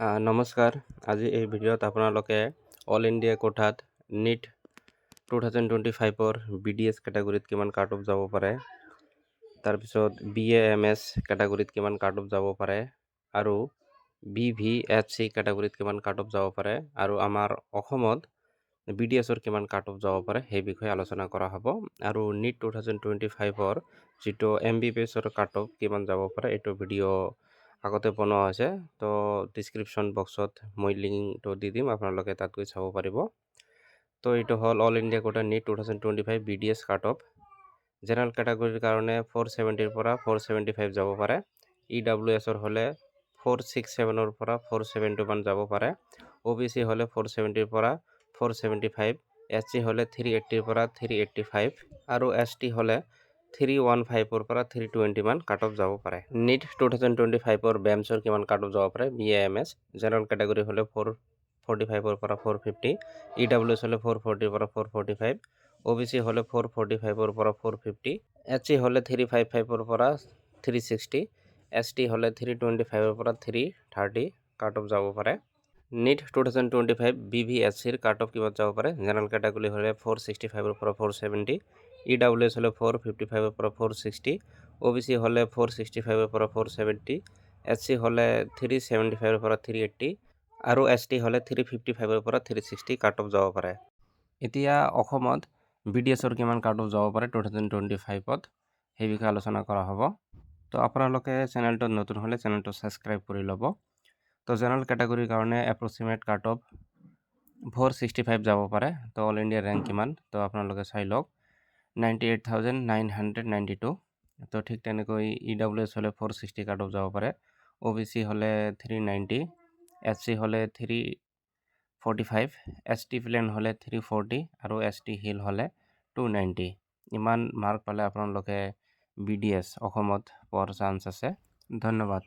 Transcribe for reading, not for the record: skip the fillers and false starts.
নমস্কাৰ। আজি এই ভিডিঅ'ত আপোনালোকে অল ইণ্ডিয়া কোঠাত নিট 2025ৰ BDS কেটাগৰীত কিমান কাট অফ যাব পাৰে, তাৰপিছত BAMS কেটাগৰীত কিমান কাট অফ যাব পাৰে আৰু BVHC কেটাগৰীত কিমান কাট অফ যাব পাৰে আৰু আমাৰ অসমত BDSৰ কিমান কাট অফ যাব পাৰে সেই বিষয়ে আলোচনা কৰা হ'ব। আৰু নিট 2025ৰ যিটো MBBSৰ কাট অফ কিমান যাব পাৰে এইটো ভিডিঅ' আগতে বনোৱা হৈছে, তো ডিছক্ৰিপশ্যন বক্সত মই লিংকটো দি দিম, আপোনালোকে তাত গৈ চাব পাৰিব। তো এইটো হ'ল all India quota NEET 2025 BDS cut off. General কেটাগৰীৰ কাৰণে 470ৰ পৰা 475 যাব পাৰে। EWSৰ হ'লে 467ৰ পৰা 471 যাব পাৰে। OBC হ'লে 470ৰ পৰা 475, SC হ'লে 380ৰ পৰা 385 আৰু ST হ'লে 315ৰ পৰা 320 মান কাট অফ যাব পাৰে। নিট 2025ৰ BAMSৰ কিমান কাট অফ যাব পাৰে, BAMS জেনেৰেল কেটাগৰী হ'লে 445ৰ পৰা 450, EWS হ'লে 440ৰ পৰা 445, OBC হ'লে 445ৰ পৰা 450, SC হ'লে 355ৰ পৰা 360, ST হ'লে 325ৰ পৰা 330 কাট অফ যাব পাৰে। নিট 2025 BVHCৰ কাট অফ কিমান যাব পাৰে, জেনেৰেল কেটাগৰী হ'লে 465ৰ পৰা 470, EWS হ'লে 455ৰ পৰা 460, OBC হ'লে 465ৰ পৰা 470, SC হ'লে 375ৰ পৰা 380 আৰু ST হ'লে 355ৰ পৰা 360 কাট অফ যাব পাৰে। এতিয়া অসমত BDSৰ কিমান কাট অফ যাব পাৰে 2025ত সেই বিষয়ে আলোচনা কৰা হ'ব। তো আপোনালোকে চেনেলটোত নতুন হ'লে চেনেলটো ছাবস্ক্ৰাইব কৰি ল'ব। তো জেনেৰেল কেটাগৰীৰ কাৰণে এপ্ৰক্সিমেট কাট অফ 465 যাব পাৰে। তো অল ইণ্ডিয়া ৰেংক কিমান তো আপোনালোকে চাই লওক, 98,992। তো ঠিক তেনেকৈ EWS হ'লে 460 কাট অফ যাব পাৰে, OBC হ'লে 390, SC হ'লে 345, ST প্লেন হ'লে 340 আৰু ST হিল হ'লে 290। ইমান মাৰ্ক পালে আপোনালোকে BDS অসমত পোৱাৰ চান্স আছে। ধন্যবাদ।